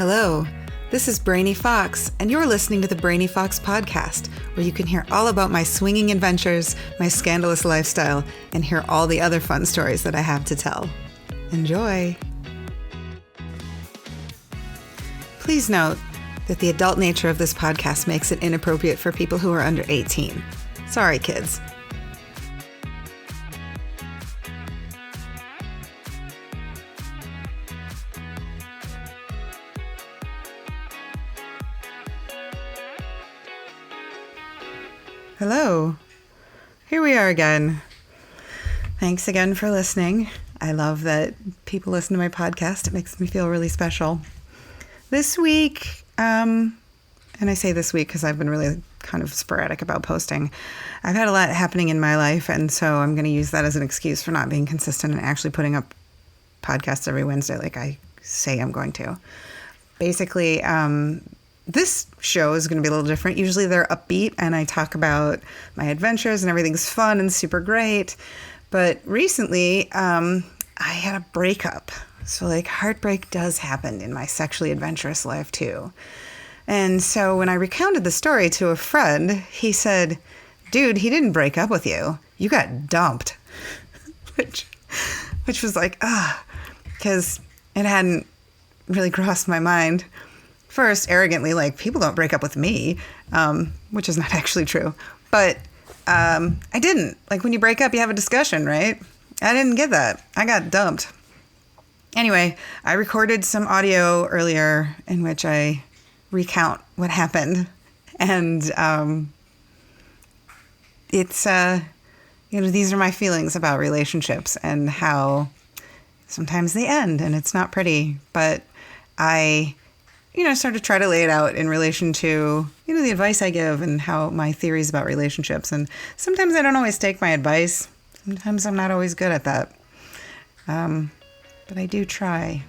Hello, this is Brainy Fox, and you're listening to the Brainy Fox podcast, where you can hear all about my swinging adventures, my scandalous lifestyle, and hear all the other fun stories that I have to tell. Enjoy! Please note that the adult nature of this podcast makes it inappropriate for people who are under 18. Sorry, kids. Hello. Here we are again. Thanks again for listening. I love that people listen to my podcast. It makes me feel really special. This week, and I say this week because I've been really kind of sporadic about posting. I've had a lot happening in my life, and so I'm going to use that as an excuse for not being consistent and actually putting up podcasts every Wednesday like I say I'm going to. Basically, this show is going to be a little different. Usually they're upbeat and I talk about my adventures and everything's fun and super great. But recently, I had a breakup. So like heartbreak does happen in my sexually adventurous life too. And so when I recounted the story to a friend, he said, dude, he didn't break up with you. You got dumped. which was like, because it hadn't really crossed my mind. First, arrogantly, like, people don't break up with me, which is not actually true. But I didn't. Like, when you break up, you have a discussion, right? I didn't get that. I got dumped. Anyway, I recorded some audio earlier in which I recount what happened. And it's, these are my feelings about relationships and how sometimes they end and it's not pretty. But I sort of try to lay it out in relation to, the advice I give and how my theories about relationships. And sometimes I don't always take my advice. Sometimes I'm not always good at that. But I do try.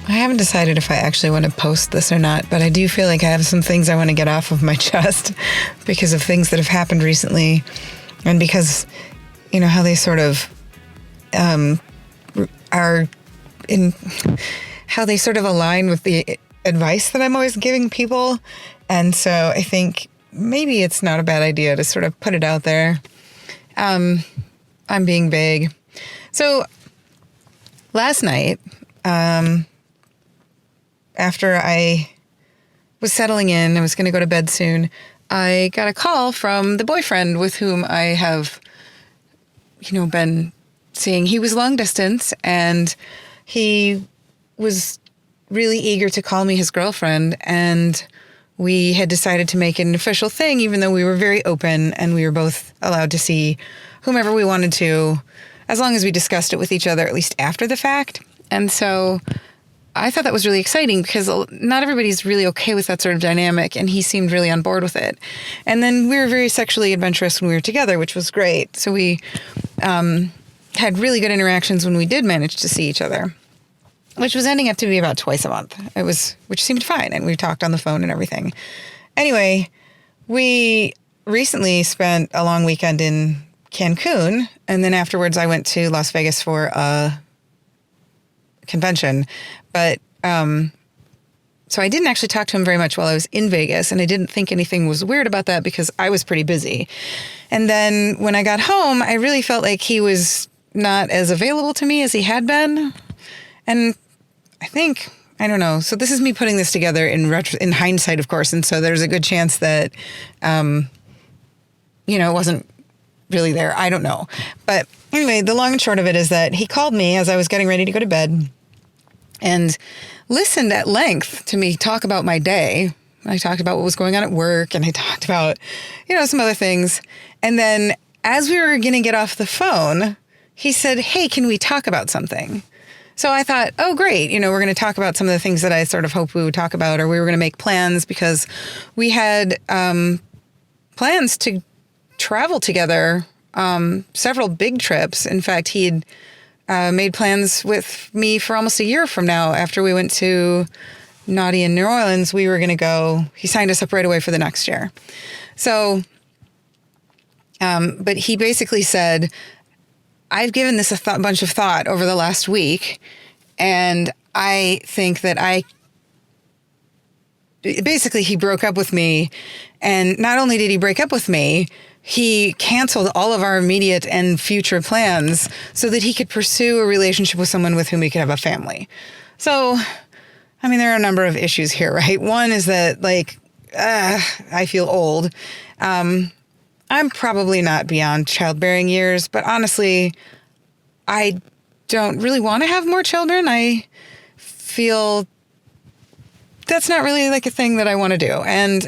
I haven't decided if I actually want to post this or not, but I do feel like I have some things I want to get off of my chest because of things that have happened recently and because, how they sort of are in, how they sort of align with the advice that I'm always giving people. And so I think maybe it's not a bad idea to sort of put it out there. I'm being vague. So last night, after I was settling in, I was going to go to bed soon, I got a call from the boyfriend with whom I have, been seeing. He was long distance and he was really eager to call me his girlfriend. And we had decided to make it an official thing, even though we were very open and we were both allowed to see whomever we wanted to, as long as we discussed it with each other, at least after the fact. And so I thought that was really exciting because not everybody's really okay with that sort of dynamic, and he seemed really on board with it. And then we were very sexually adventurous when we were together, which was great. So we had really good interactions when we did manage to see each other, which was ending up to be about twice a month. Which seemed fine, and we talked on the phone and everything. Anyway, we recently spent a long weekend in Cancun, and then afterwards I went to Las Vegas for a convention. But, so I didn't actually talk to him very much while I was in Vegas, and I didn't think anything was weird about that because I was pretty busy. And then when I got home, I really felt like he was not as available to me as he had been. And I don't know. So this is me putting this together in hindsight, of course. And so there's a good chance that, it wasn't really there. I don't know. But anyway, the long and short of it is that he called me as I was getting ready to go to bed and listened at length to me talk about my day. I talked about what was going on at work, and I talked about, some other things. And then as we were going to get off the phone, he said, hey, can we talk about something? So I thought, oh, great. We're going to talk about some of the things that I sort of hoped we would talk about, or we were going to make plans because we had plans to travel together, several big trips. In fact, he'd made plans with me for almost a year from now after we went to naughty in New Orleans, we were going to go. He signed us up right away for the next year. So, but he basically said, I've given this a bunch of thought over the last week, and I think that basically he broke up with me. And not only did he break up with me, he canceled all of our immediate and future plans so that he could pursue a relationship with someone with whom he could have a family. So, I mean, there are a number of issues here, right? One is that, like, I feel old. I'm probably not beyond childbearing years, but honestly, I don't really want to have more children. I feel that's not really like a thing that I want to do. And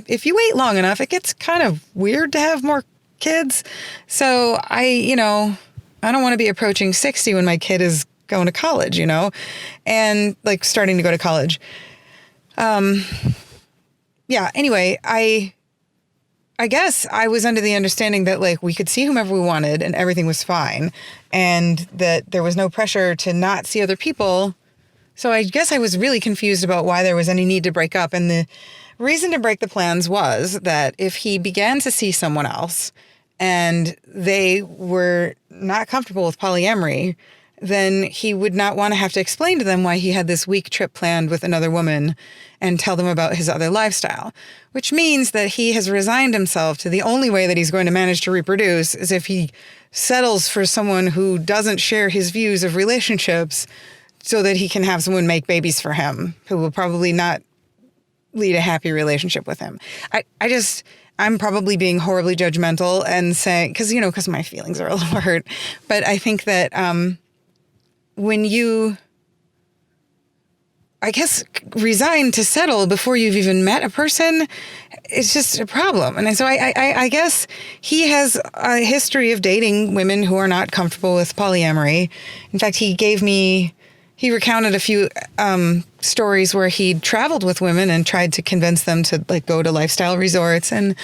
if you wait long enough, it gets kind of weird to have more kids. So I don't want to be approaching 60 when my kid is going to college, and like starting to go to college. Yeah, anyway, I guess I was under the understanding that like we could see whomever we wanted and everything was fine, and that there was no pressure to not see other people. So I guess I was really confused about why there was any need to break up. And the reason to break the plans was that if he began to see someone else and they were not comfortable with polyamory, then he would not want to have to explain to them why he had this week trip planned with another woman and tell them about his other lifestyle, which means that he has resigned himself to the only way that he's going to manage to reproduce is if he settles for someone who doesn't share his views of relationships, so that he can have someone make babies for him who will probably not lead a happy relationship with him. I'm probably being horribly judgmental and saying, because my feelings are a little hurt, but I think that when you, I guess, resign to settle before you've even met a person, it's just a problem. And so I guess he has a history of dating women who are not comfortable with polyamory. In fact, he recounted a few stories where he traveled with women and tried to convince them to like go to lifestyle resorts, and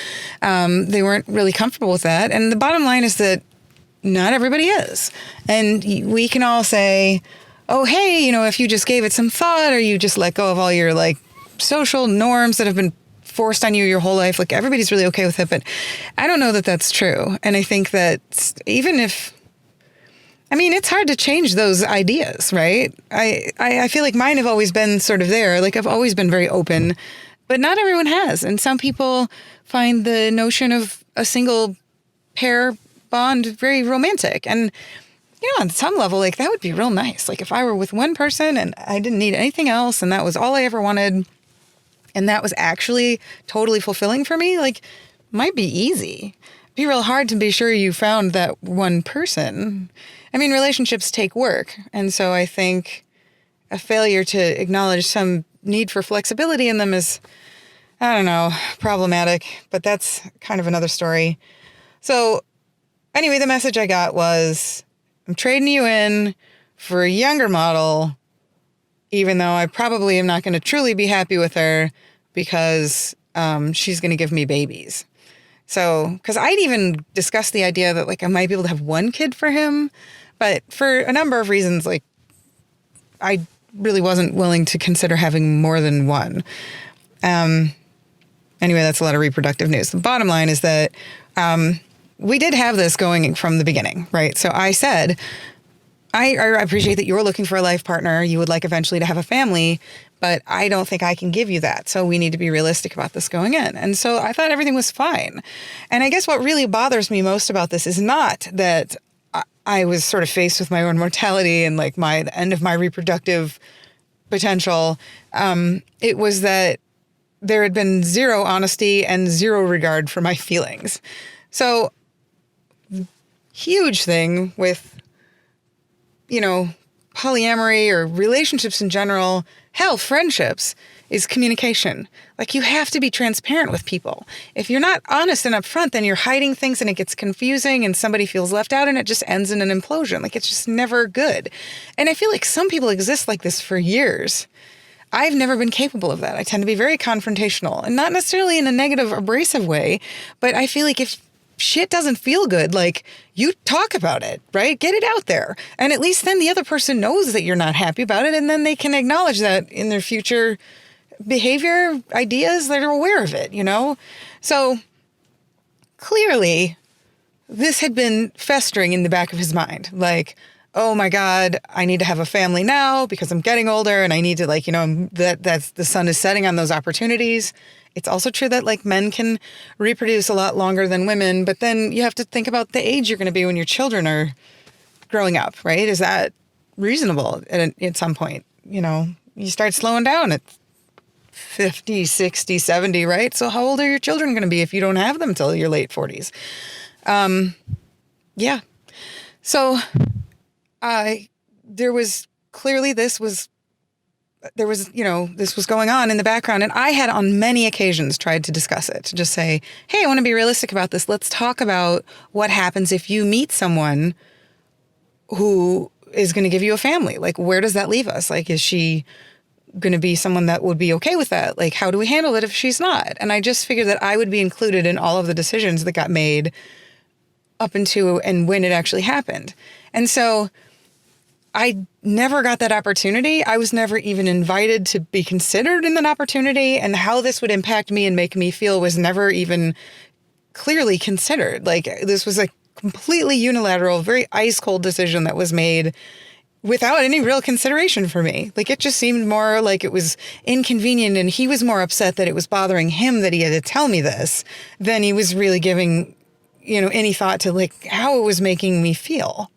they weren't really comfortable with that. And the bottom line is that not everybody is. And we can all say, oh, hey, if you just gave it some thought or you just let go of all your like social norms that have been forced on you your whole life, like everybody's really okay with it. But I don't know that that's true. And I think that it's hard to change those ideas, right? I feel like mine have always been sort of there. Like I've always been very open, but not everyone has. And some people find the notion of a single pair bond very romantic. And, on some level, like that would be real nice. Like if I were with one person and I didn't need anything else and that was all I ever wanted and that was actually totally fulfilling for me, like might be easy. Be real hard to be sure you found that one person. I mean, relationships take work. And so I think a failure to acknowledge some need for flexibility in them is, I don't know, problematic, but that's kind of another story. So anyway, the message I got was, I'm trading you in for a younger model, even though I probably am not going to truly be happy with her because she's going to give me babies. So, because I'd even discussed the idea that like I might be able to have one kid for him, but for a number of reasons, like I really wasn't willing to consider having more than one. Anyway, that's a lot of reproductive news. The bottom line is that we did have this going from the beginning, right? So I said, I appreciate that you're looking for a life partner. You would like eventually to have a family, but I don't think I can give you that. So we need to be realistic about this going in. And so I thought everything was fine. And I guess what really bothers me most about this is not that I was sort of faced with my own mortality and like the end of my reproductive potential. It was that there had been zero honesty and zero regard for my feelings. So huge thing with, polyamory or relationships in general, hell, friendships, is communication. Like you have to be transparent with people. If you're not honest and upfront, then you're hiding things and it gets confusing and somebody feels left out and it just ends in an implosion. Like it's just never good. And I feel like some people exist like this for years. I've never been capable of that. I tend to be very confrontational and not necessarily in a negative, abrasive way, but I feel like if shit doesn't feel good, like, you talk about it, right? Get it out there. And at least then the other person knows that you're not happy about it. And then they can acknowledge that in their future behavior ideas, they're aware of it, So clearly this had been festering in the back of his mind. Like, oh my God, I need to have a family now because I'm getting older and I need to that's the sun is setting on those opportunities. It's also true that men can reproduce a lot longer than women, but then you have to think about the age you're going to be when your children are growing up, right? Is that reasonable at some point? You start slowing down at 50, 60, 70, right? So how old are your children going to be if you don't have them till your late 40s? Yeah. So there was clearly this was going on in the background. And I had on many occasions tried to discuss it, to just say, hey, I want to be realistic about this. Let's talk about what happens if you meet someone who is going to give you a family. Like, where does that leave us? Like, is she going to be someone that would be okay with that? Like, how do we handle it if she's not? And I just figured that I would be included in all of the decisions that got made up into and when it actually happened. And so I never got that opportunity. I was never even invited to be considered in that opportunity, and how this would impact me and make me feel was never even clearly considered. Like, this was a completely unilateral, very ice cold decision that was made without any real consideration for me. Like, it just seemed more like it was inconvenient, and he was more upset that it was bothering him that he had to tell me this than he was really giving, any thought to how it was making me feel.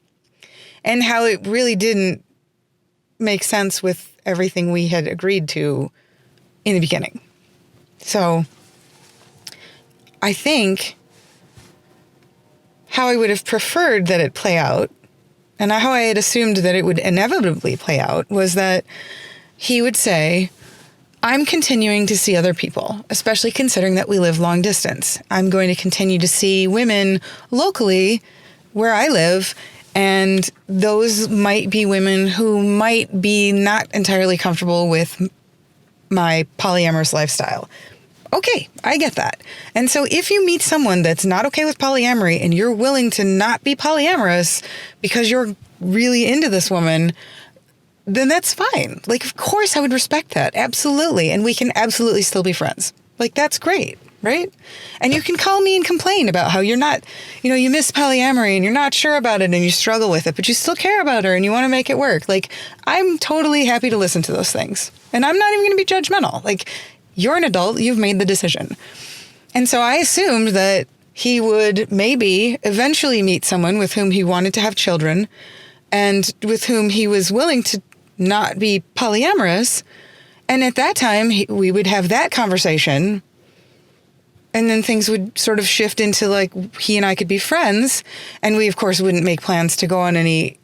And how it really didn't make sense with everything we had agreed to in the beginning. So I think how I would have preferred that it play out, and how I had assumed that it would inevitably play out, was that he would say, I'm continuing to see other people, especially considering that we live long distance. I'm going to continue to see women locally where I live. And those might be women who might be not entirely comfortable with my polyamorous lifestyle. Okay, I get that. And so if you meet someone that's not okay with polyamory and you're willing to not be polyamorous because you're really into this woman, then that's fine. Of course I would respect that. Absolutely. And we can absolutely still be friends. That's great. Right? And you can call me and complain about how you're not, you miss polyamory and you're not sure about it and you struggle with it, but you still care about her and you want to make it work. I'm totally happy to listen to those things. And I'm not even going to be judgmental. You're an adult, you've made the decision. And so I assumed that he would maybe eventually meet someone with whom he wanted to have children and with whom he was willing to not be polyamorous. And at that time, we would have that conversation. And then things would sort of shift into he and I could be friends. And we, of course, wouldn't make plans to go on any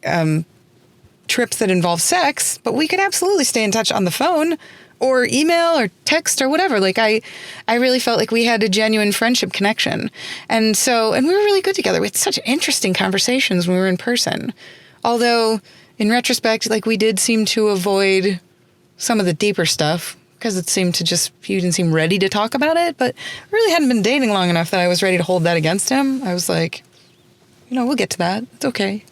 trips that involve sex, but we could absolutely stay in touch on the phone or email or text or whatever. I really felt like we had a genuine friendship connection. And we were really good together. We had such interesting conversations when we were in person. Although in retrospect, we did seem to avoid some of the deeper stuff, because it seemed to he didn't seem ready to talk about it, but really hadn't been dating long enough that I was ready to hold that against him. I was like, we'll get to that. It's okay.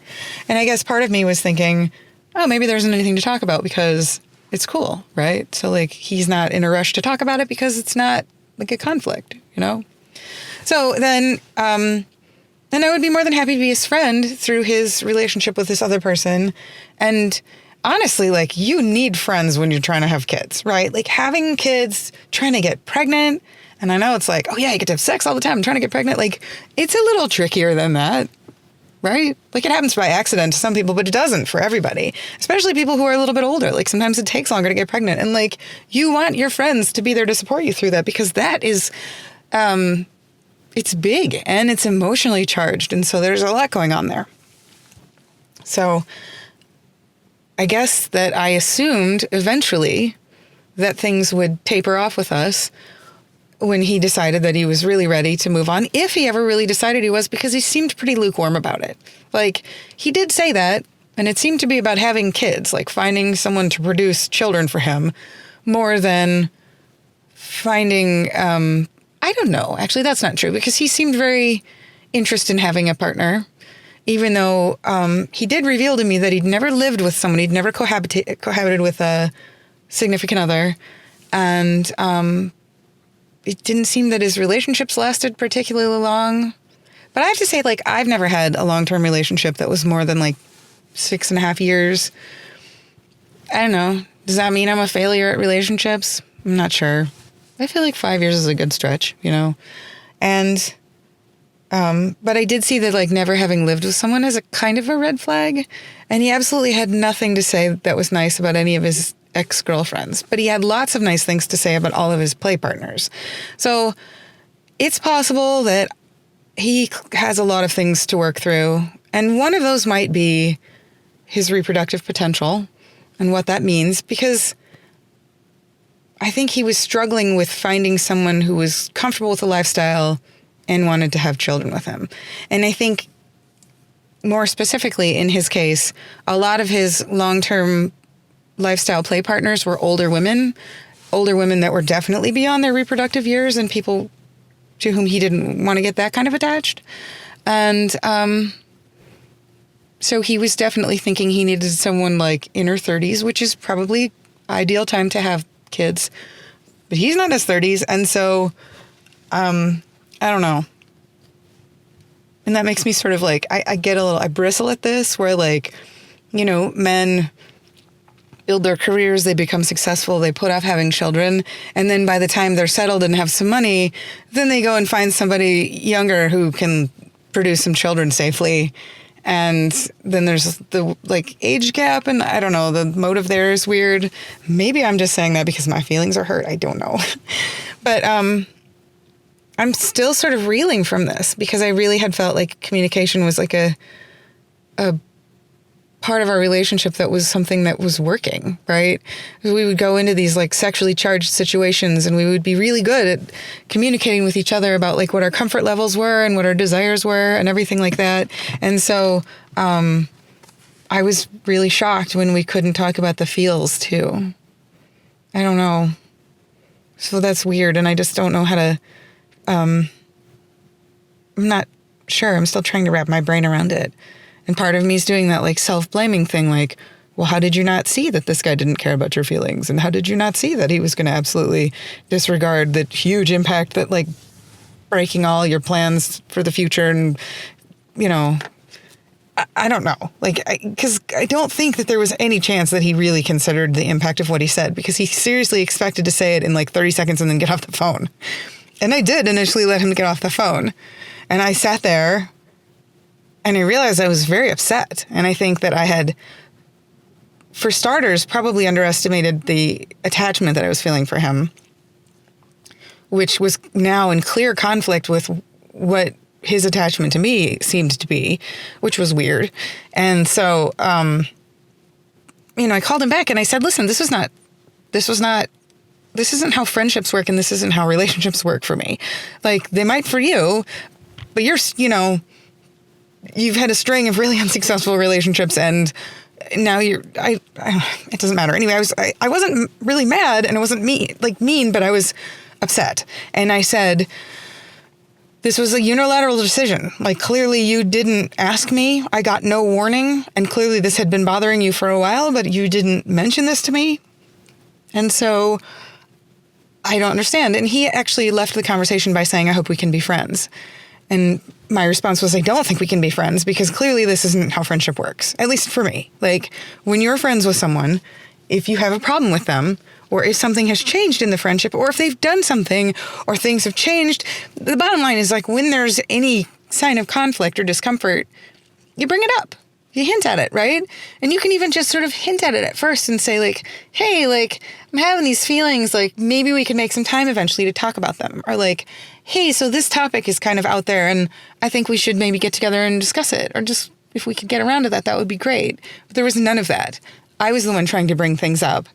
And I guess part of me was thinking, oh, maybe there isn't anything to talk about because it's cool, right? So he's not in a rush to talk about it because it's not a conflict, So then I would be more than happy to be his friend through his relationship with this other person. And honestly, you need friends when you're trying to have kids, right? Having kids, trying to get pregnant. And I know it's oh yeah, you get to have sex all the time. I'm trying to get pregnant. It's a little trickier than that, right? It happens by accident to some people, but it doesn't for everybody, especially people who are a little bit older. Sometimes it takes longer to get pregnant. And you want your friends to be there to support you through that, because that is, it's big and it's emotionally charged. And so there's a lot going on there. So I guess that I assumed eventually that things would taper off with us when he decided that he was really ready to move on, if he ever really decided he was, because he seemed pretty lukewarm about it. He did say that, and it seemed to be about having kids, finding someone to produce children for him, more than finding, I don't know. Actually, that's not true, because he seemed very interest in having a partner, even though he did reveal to me that he'd never lived with someone. He'd never cohabited with a significant other. And it didn't seem that his relationships lasted particularly long. But I have to say, like, I've never had a long-term relationship that was more than, like, 6.5 years. I don't know. Does that mean I'm a failure at relationships? I'm not sure. I feel like 5 years is a good stretch, you know? And, but I did see that, like, never having lived with someone is a kind of a red flag. And he absolutely had nothing to say that was nice about any of his ex-girlfriends. But he had lots of nice things to say about all of his play partners. So it's possible that he has a lot of things to work through. And one of those might be his reproductive potential and what that means, because I think he was struggling with finding someone who was comfortable with the lifestyle and wanted to have children with him. And I think more specifically in his case, a lot of his long-term lifestyle play partners were older women that were definitely beyond their reproductive years and people to whom he didn't want to get that kind of attached. And so he was definitely thinking he needed someone like in her 30s, which is probably ideal time to have kids. But he's not in his 30s. And so, I don't know. And that makes me sort of like, I bristle at this where, like, you know, men build their careers, they become successful, they put off having children, and then by the time they're settled and have some money, then they go and find somebody younger who can produce some children safely. And then there's the, like, age gap, and I don't know, the motive there is weird. Maybe I'm just saying that because my feelings are hurt. I don't know. But I'm still sort of reeling from this because I really had felt like communication was like a part of our relationship that was something that was working, right? We would go into these like sexually charged situations and we would be really good at communicating with each other about like what our comfort levels were and what our desires were and everything like that. And so I was really shocked when we couldn't talk about the feels too. I don't know. So that's weird. And I just don't know how to, I'm not sure. I'm still trying to wrap my brain around it. And part of me is doing that like self-blaming thing, like, well, how did you not see that this guy didn't care about your feelings? And how did you not see that he was going to absolutely disregard the huge impact that like breaking all your plans for the future? And, you know, I don't know, like, because I don't think that there was any chance that he really considered the impact of what he said, because he seriously expected to say it in like 30 seconds and then get off the phone. And I did initially let him get off the phone. And I sat there and I realized I was very upset. And I think that I had, for starters, probably underestimated the attachment that I was feeling for him, which was now in clear conflict with what his attachment to me seemed to be, which was weird. And so, you know, I called him back and I said, listen, this isn't how friendships work and this isn't how relationships work for me. Like, they might for you, but you've had a string of really unsuccessful relationships and now it doesn't matter. Anyway, I wasn't really mad and it wasn't mean, but I was upset. And I said, this was a unilateral decision. Like, clearly you didn't ask me. I got no warning. And clearly this had been bothering you for a while, but you didn't mention this to me. And so I don't understand. And he actually left the conversation by saying, I hope we can be friends. And my response was, I don't think we can be friends because clearly this isn't how friendship works, at least for me. Like, when you're friends with someone, if you have a problem with them, or if something has changed in the friendship, or if they've done something, or things have changed, the bottom line is, like, when there's any sign of conflict or discomfort, you bring it up. You hint at it, right? And you can even just sort of hint at it at first and say, like, hey, like, I'm having these feelings, like, maybe we could make some time eventually to talk about them. Or like, hey, so this topic is kind of out there and I think we should maybe get together and discuss it. Or just, if we could get around to that, that would be great. But there was none of that. I was the one trying to bring things up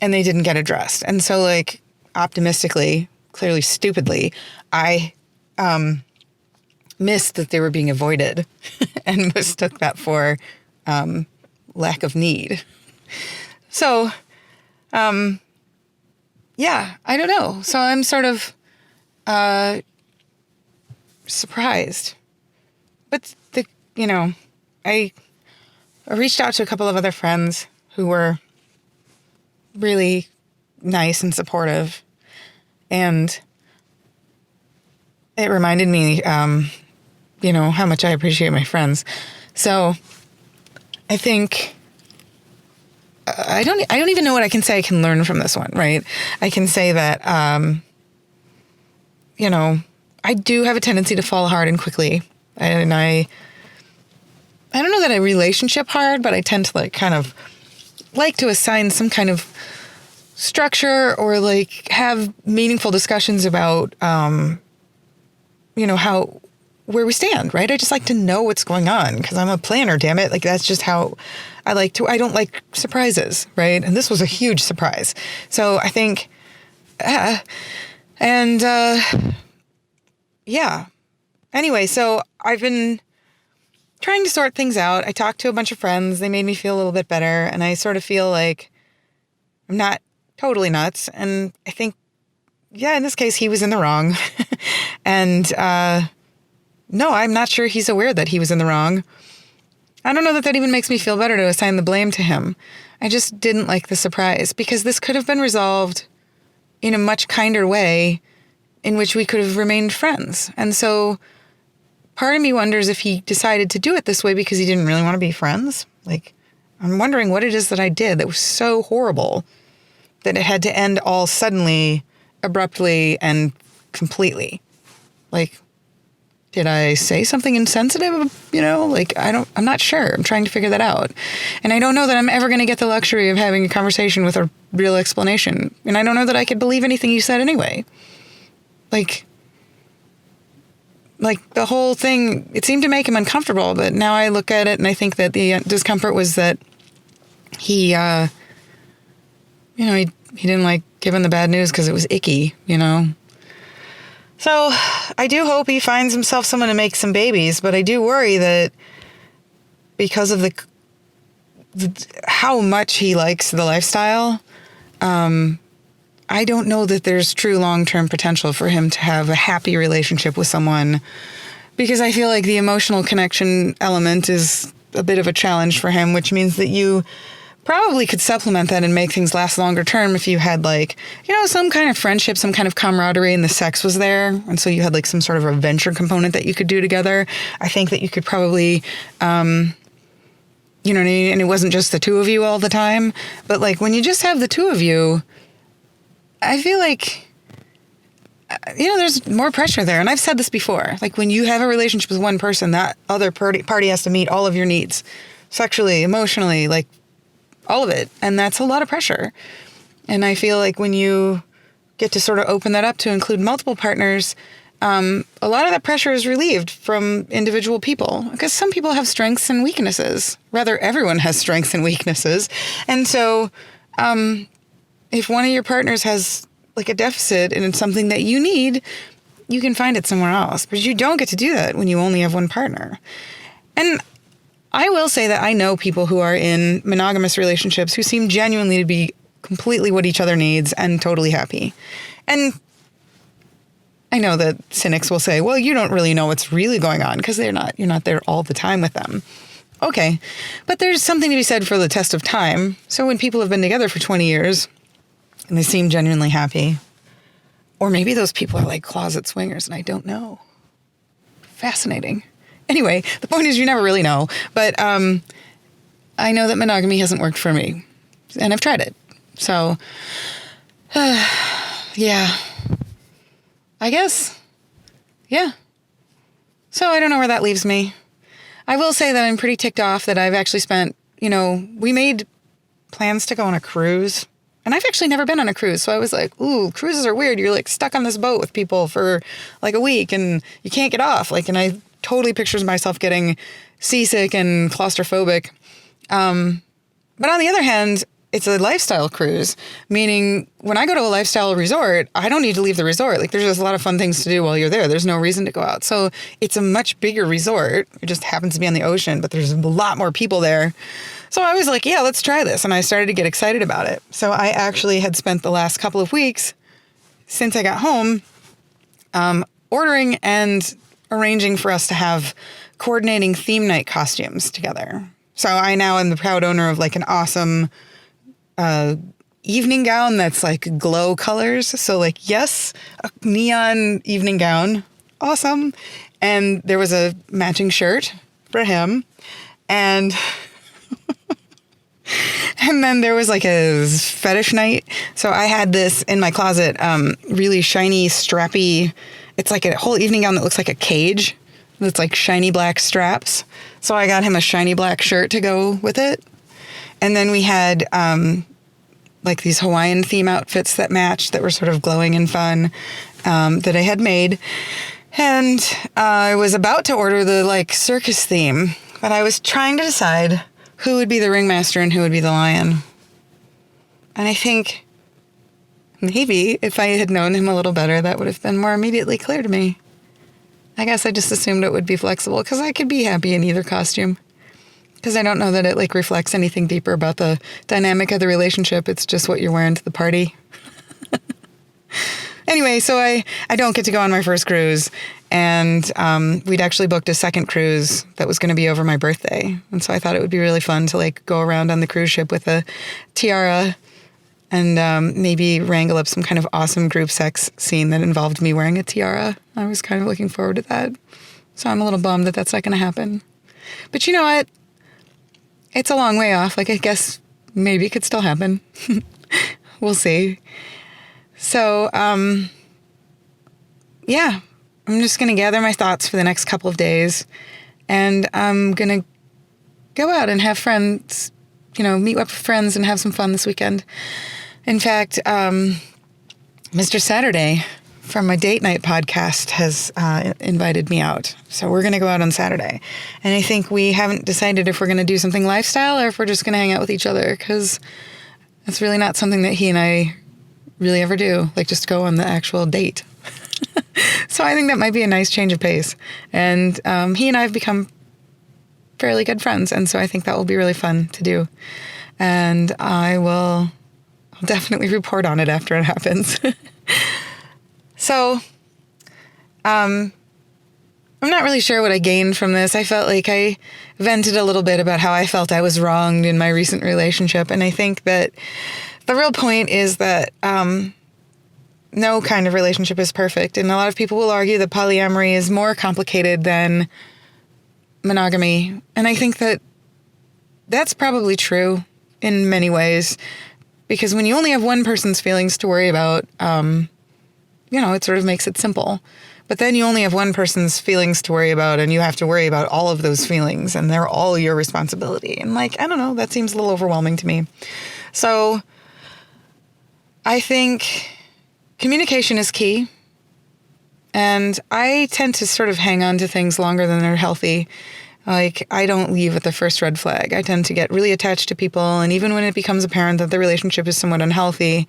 and they didn't get addressed. And so, like, optimistically, clearly stupidly, I missed that they were being avoided and mistook that for lack of need. So, yeah, I don't know. So I'm sort of surprised but I reached out to a couple of other friends who were really nice and supportive, and it reminded me, how much I appreciate my friends. So I think I don't even know what I can say I can learn from this one, right? I can say that, I do have a tendency to fall hard and quickly. And I don't know that I relationship hard, but I tend to kind of like to assign some kind of structure or have meaningful discussions about, where we stand, right? I just like to know what's going on because I'm a planner, damn it. That's just how I like to. I don't like surprises, right? And this was a huge surprise. So I think, yeah. Anyway, so I've been trying to sort things out. I talked to a bunch of friends. They made me feel a little bit better. And I sort of feel like I'm not totally nuts. And I think, in this case, he was in the wrong. And no, I'm not sure he's aware that he was in the wrong. I don't know that even makes me feel better to assign the blame to him. I just didn't like the surprise because this could have been resolved in a much kinder way in which we could have remained friends. And so part of me wonders if he decided to do it this way because he didn't really want to be friends. I'm wondering what it is that I did that was so horrible that it had to end all suddenly, abruptly, and completely. Did I say something insensitive? I'm not sure. I'm trying to figure that out. And I don't know that I'm ever going to get the luxury of having a conversation with a real explanation. And I don't know that I could believe anything you said anyway. The whole thing, it seemed to make him uncomfortable, but now I look at it and I think that the discomfort was that he, he didn't like giving the bad news because it was icky, So I do hope he finds himself someone to make some babies, but I do worry that because of how much he likes the lifestyle, I don't know that there's true long-term potential for him to have a happy relationship with someone because I feel like the emotional connection element is a bit of a challenge for him, which means that you probably could supplement that and make things last longer term if you had some kind of friendship, some kind of camaraderie, and the sex was there. And so you had some sort of adventure component that you could do together. I think that you could probably, you know what I mean? And it wasn't just the two of you all the time. But when you just have the two of you, I feel there's more pressure there. And I've said this before. When you have a relationship with one person, that other party has to meet all of your needs, sexually, emotionally, all of it. And that's a lot of pressure. And I feel when you get to sort of open that up to include multiple partners, a lot of that pressure is relieved from individual people because some people have strengths and weaknesses. Rather, everyone has strengths and weaknesses. And so if one of your partners has a deficit and it's something that you need, you can find it somewhere else. But you don't get to do that when you only have one partner. And I will say that I know people who are in monogamous relationships who seem genuinely to be completely what each other needs and totally happy. And I know that cynics will say, well, you don't really know what's really going on because you're not there all the time with them. Okay. But there's something to be said for the test of time. So when people have been together for 20 years and they seem genuinely happy, or maybe those people are closet swingers and I don't know. Fascinating. Anyway, the point is you never really know, but I know that monogamy hasn't worked for me, and I've tried it. So, yeah, I guess, yeah. So I don't know where that leaves me. I will say that I'm pretty ticked off that I've actually spent, we made plans to go on a cruise, and I've actually never been on a cruise. So I was like, ooh, cruises are weird. You're stuck on this boat with people for a week, and you can't get off. And I totally pictures myself getting seasick and claustrophobic. But on the other hand, it's a lifestyle cruise, meaning when I go to a lifestyle resort, I don't need to leave the resort. There's just a lot of fun things to do while you're there. There's no reason to go out. So it's a much bigger resort. It just happens to be on the ocean, but there's a lot more people there. So I was like, yeah, let's try this. And I started to get excited about it. So I actually had spent the last couple of weeks since I got home, ordering and arranging for us to have coordinating theme night costumes together. So I now am the proud owner of like an awesome evening gown that's like glow colors. So like, yes, a neon evening gown. Awesome. And there was a matching shirt for him. And and then there was like a fetish night. So I had this in my closet, really shiny, strappy. It's like a whole evening gown that looks like a cage. It's like shiny black straps. So I got him a shiny black shirt to go with it. And then we had like these Hawaiian theme outfits that matched, that were sort of glowing and fun, that I had made. And I was about to order the like circus theme, but I was trying to decide who would be the ringmaster and who would be the lion. And I think maybe if I had known him a little better, that would have been more immediately clear to me. I guess I just assumed it would be flexible because I could be happy in either costume. Because I don't know that it like reflects anything deeper about the dynamic of the relationship. It's just what you're wearing to the party. Anyway, so I don't get to go on my first cruise. And we'd actually booked a second cruise that was going to be over my birthday. And so I thought it would be really fun to like go around on the cruise ship with a tiara and maybe wrangle up some kind of awesome group sex scene that involved me wearing a tiara. I was kind of looking forward to that. So I'm a little bummed that that's not going to happen. But you know what? It's a long way off. Like, I guess maybe it could still happen. We'll see. So, yeah, I'm just going to gather my thoughts for the next couple of days. And I'm going to go out and have friends, meet up with friends and have some fun this weekend. In fact, Mr. Saturday from my date night podcast has invited me out. So we're going to go out on Saturday. And I think we haven't decided if we're going to do something lifestyle or if we're just going to hang out with each other, because that's really not something that he and I really ever do, like just go on the actual date. So I think that might be a nice change of pace. And he and I have become fairly good friends. And so I think that will be really fun to do. And I'll definitely report on it after it happens. So, I'm not really sure what I gained from this. I felt like I vented a little bit about how I felt I was wronged in my recent relationship. And I think that the real point is that no kind of relationship is perfect. And a lot of people will argue that polyamory is more complicated than monogamy. And I think that that's probably true in many ways. Because when you only have one person's feelings to worry about, it sort of makes it simple. But then you only have one person's feelings to worry about, and you have to worry about all of those feelings, and they're all your responsibility. And I don't know, that seems a little overwhelming to me. So I think communication is key. And I tend to sort of hang on to things longer than they're healthy. Like, I don't leave at the first red flag. I tend to get really attached to people. And even when it becomes apparent that the relationship is somewhat unhealthy,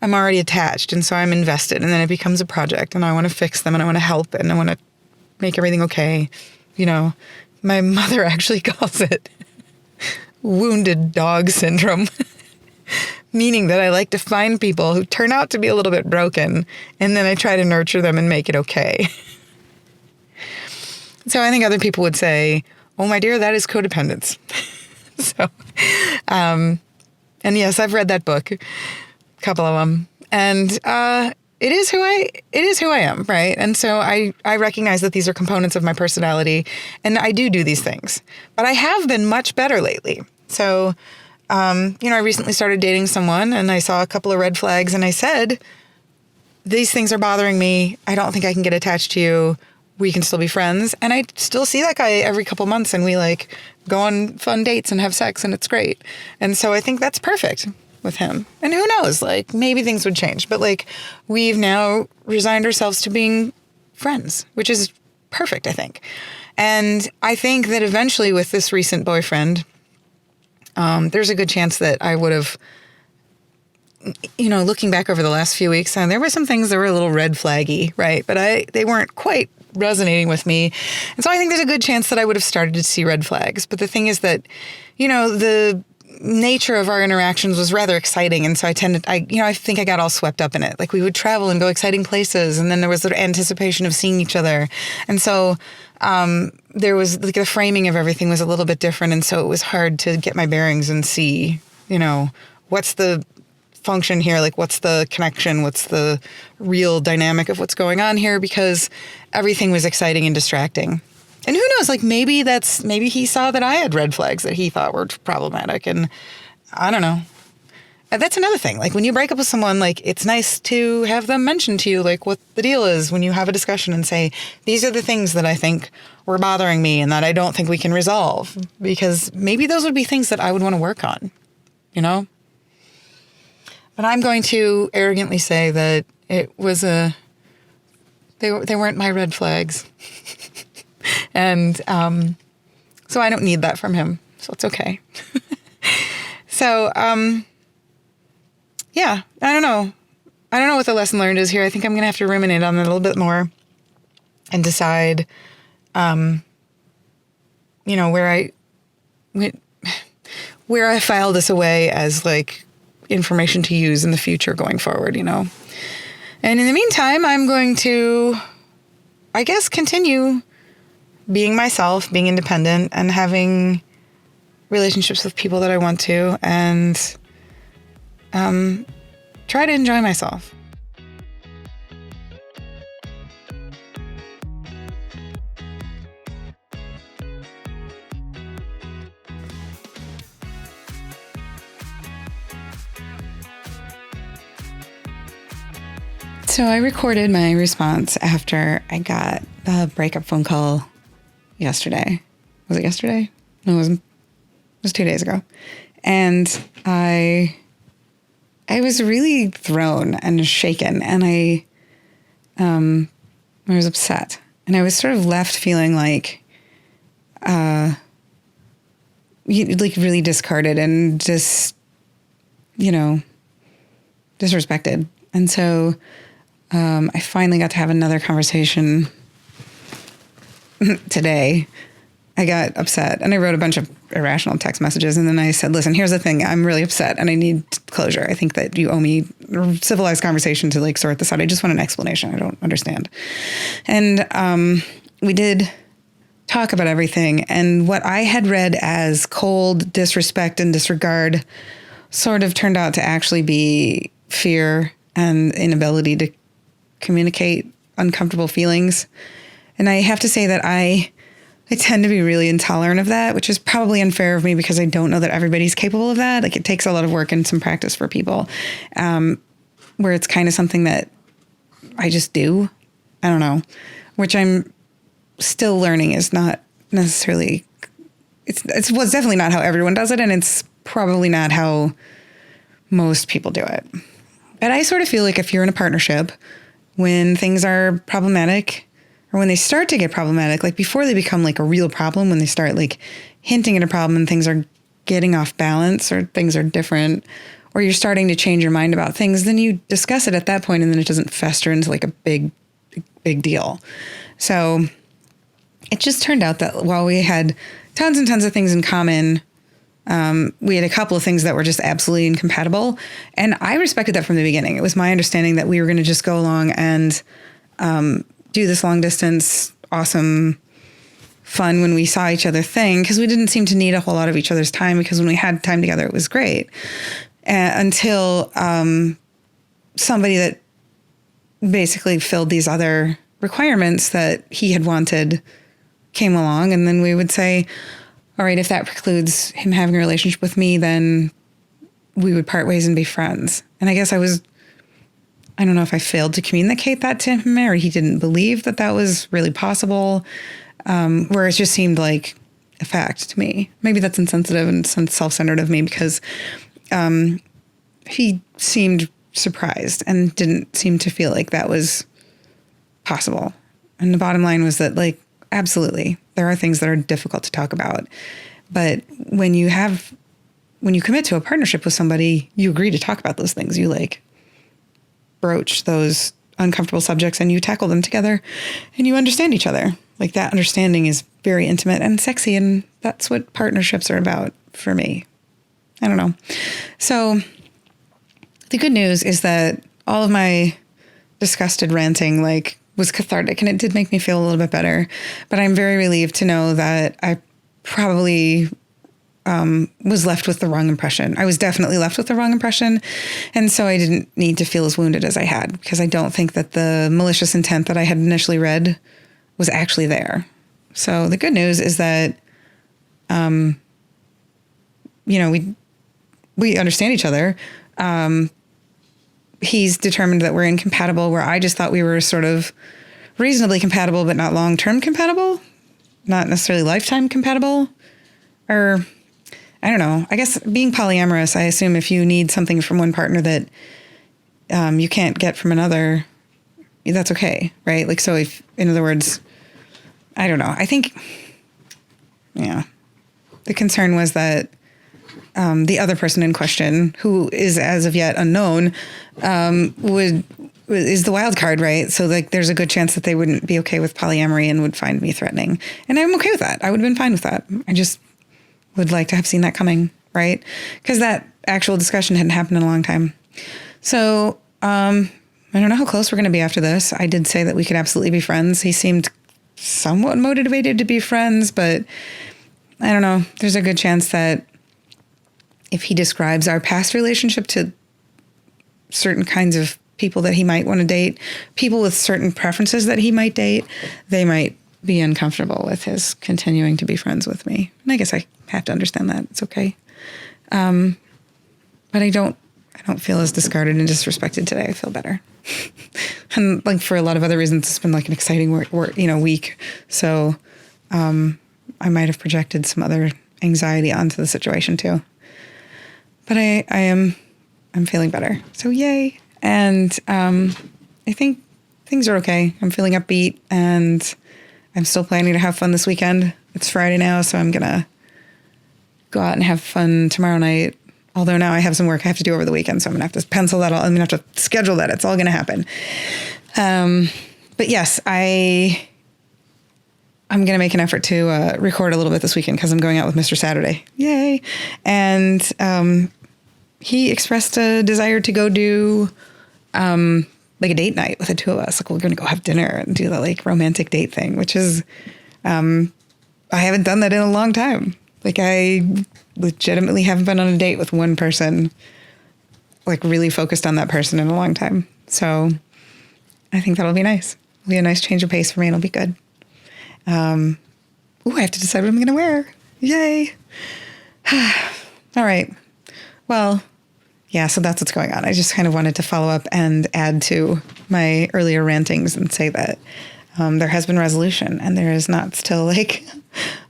I'm already attached. And so I'm invested. And then it becomes a project. And I want to fix them. And I want to help. And I want to make everything okay. My mother actually calls it wounded dog syndrome. Meaning that I like to find people who turn out to be a little bit broken. And then I try to nurture them and make it okay. So I think other people would say, oh, my dear, that is codependence. So, and yes, I've read that book, a couple of them, and it is who I am, right? And so I recognize that these are components of my personality, and I do these things, but I have been much better lately. So, I recently started dating someone, and I saw a couple of red flags, and I said, these things are bothering me. I don't think I can get attached to you. We can still be friends. And I still see that guy every couple months, and we go on fun dates and have sex, and it's great. And so I think that's perfect with him. And who knows, maybe things would change, but we've now resigned ourselves to being friends, which is perfect, I think. And I think that eventually with this recent boyfriend, there's a good chance that I would have, looking back over the last few weeks, there were some things that were a little red flaggy, right? But they weren't quite resonating with me. And so I think there's a good chance that I would have started to see red flags. But the thing is that, the nature of our interactions was rather exciting. And so I think I got all swept up in it. Like we would travel and go exciting places. And then there was the anticipation of seeing each other. And so there was like the framing of everything was a little bit different. And so it was hard to get my bearings and see, what's the function here? Like what's the connection? What's the real dynamic of what's going on here? Because everything was exciting and distracting. And who knows, like maybe he saw that I had red flags that he thought were problematic. And I don't know. That's another thing. Like when you break up with someone, like it's nice to have them mention to you like what the deal is when you have a discussion and say, these are the things that I think were bothering me and that I don't think we can resolve. Because maybe those would be things that I would want to work on, But I'm going to arrogantly say that it was they weren't my red flags. And so I don't need that from him. So it's okay. So, yeah, I don't know. I don't know what the lesson learned is here. I think I'm going to have to ruminate on it a little bit more and decide, where I file this away as like information to use in the future going forward, And in the meantime, I'm going to, I guess, continue being myself, being independent, and having relationships with people that I want to, and try to enjoy myself. So I recorded my response after I got the breakup phone call yesterday. Was it yesterday? No, it wasn't. It was 2 days ago. And I was really thrown and shaken, and I was upset. And I was sort of left feeling like really discarded and disrespected. And so I finally got to have another conversation today. I got upset and I wrote a bunch of irrational text messages. And then I said, listen, here's the thing. I'm really upset and I need closure. I think that you owe me a civilized conversation to like sort this out. I just want an explanation. I don't understand. And we did talk about everything. And what I had read as cold disrespect and disregard sort of turned out to actually be fear and inability to communicate uncomfortable feelings. And I have to say that I tend to be really intolerant of that, which is probably unfair of me because I don't know that everybody's capable of that. Like it takes a lot of work and some practice for people, where it's kind of something that I just do. I don't know, which I'm still learning is not necessarily, it's definitely not how everyone does it. And it's probably not how most people do it. But I sort of feel like if you're in a partnership, when things are problematic or when they start to get problematic, like before they become like a real problem, when they start like hinting at a problem and things are getting off balance or things are different, or you're starting to change your mind about things, then you discuss it at that point and then it doesn't fester into like a big deal. So it just turned out that while we had tons and tons of things in common, we had a couple of things that were just absolutely incompatible. And I respected that from the beginning. It was my understanding that we were going to just go along and do this long distance, awesome, fun when we saw each other thing, because we didn't seem to need a whole lot of each other's time, because when we had time together, it was great. Until somebody that basically filled these other requirements that he had wanted came along, and then we would say, all right, if that precludes him having a relationship with me, then we would part ways and be friends. And I guess I don't know if I failed to communicate that to him, or he didn't believe that that was really possible, where it just seemed like a fact to me. Maybe that's insensitive and self-centered of me, because he seemed surprised and didn't seem to feel like that was possible. And the bottom line was that, like, absolutely, there are things that are difficult to talk about. But when you commit to a partnership with somebody, you agree to talk about those things. You like broach those uncomfortable subjects and you tackle them together and you understand each other. Like, that understanding is very intimate and sexy. And that's what partnerships are about for me. I don't know. So the good news is that all of my disgusted ranting was cathartic, and it did make me feel a little bit better. But I'm very relieved to know that I probably was left with the wrong impression. I was definitely left with the wrong impression. And so I didn't need to feel as wounded as I had, because I don't think that the malicious intent that I had initially read was actually there. So the good news is that, we understand each other. He's determined that we're incompatible, where I just thought we were sort of reasonably compatible, but not long-term compatible, not necessarily lifetime compatible. Or I don't know. I guess being polyamorous, I assume if you need something from one partner that you can't get from another, that's okay, right? Like, so if, in other words, I don't know. I think, the concern was that the other person in question, who is as of yet unknown, is the wild card, right? So there's a good chance that they wouldn't be okay with polyamory and would find me threatening. And I'm okay with that. I would have been fine with that. I just would like to have seen that coming, right? Because that actual discussion hadn't happened in a long time. So I don't know how close we're going to be after this. I did say that we could absolutely be friends. He seemed somewhat motivated to be friends, but I don't know. There's a good chance that if he describes our past relationship to certain kinds of people that he might want to date, people with certain preferences that he might date, they might be uncomfortable with his continuing to be friends with me. And I guess I have to understand that. It's okay. But I don't feel as discarded and disrespected today. I feel better. And for a lot of other reasons, it's been an exciting week. So I might have projected some other anxiety onto the situation too. But I'm feeling better. So yay. And I think things are okay. I'm feeling upbeat, and I'm still planning to have fun this weekend. It's Friday now, so I'm going to go out and have fun tomorrow night. Although now I have some work I have to do over the weekend, so I'm going to have to pencil that all. I'm going to have to schedule that. It's all going to happen. But yes, I'm going to make an effort to record a little bit this weekend, because I'm going out with Mr. Saturday. Yay. And he expressed a desire to go do a date night with the two of us. We're going to go have dinner and do that romantic date thing, which is, I haven't done that in a long time. I legitimately haven't been on a date with one person, really focused on that person in a long time. So I think that'll be nice. It'll be a nice change of pace for me, and it'll be good. I have to decide what I'm going to wear. Yay. All right. Well, yeah, so that's what's going on. I just kind of wanted to follow up and add to my earlier rantings and say that there has been resolution, and there is not still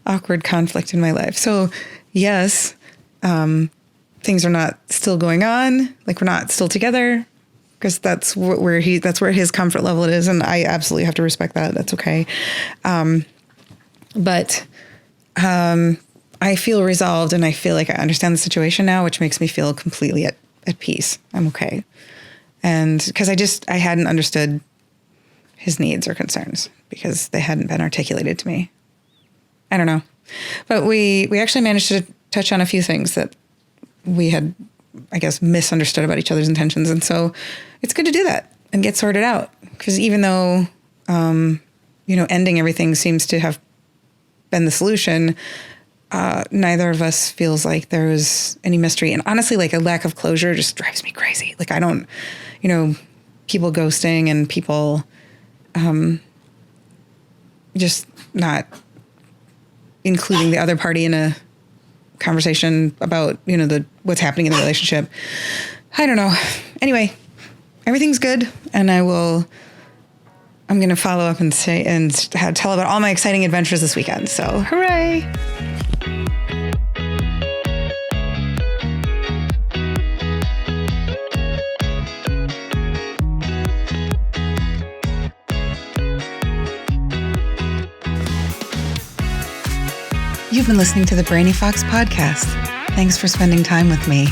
awkward conflict in my life. So yes, things are not still going on. We're not still together, because that's where his comfort level is. And I absolutely have to respect that. That's okay. But I feel resolved, and I feel like I understand the situation now, which makes me feel completely at peace. I'm okay. And because I hadn't understood his needs or concerns, because they hadn't been articulated to me. I don't know. But we actually managed to touch on a few things that we had, I guess, misunderstood about each other's intentions. And so it's good to do that and get sorted out. Because even though, ending everything seems to have been the solution, neither of us feels like there was any mystery. And honestly, a lack of closure just drives me crazy. I don't, people ghosting and people just not including the other party in a conversation about, what's happening in the relationship. I don't know. Anyway, everything's good. And I'm going to follow up and tell about all my exciting adventures this weekend. So hooray. You've been listening to the Brainy Fox podcast. Thanks for spending time with me.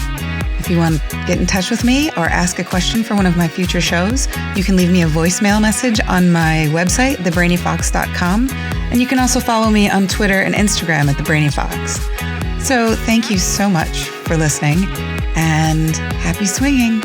If you want to get in touch with me or ask a question for one of my future shows, you can leave me a voicemail message on my website, thebrainyfox.com. And you can also follow me on Twitter and Instagram at thebrainyfox. So thank you so much for listening, and happy swinging.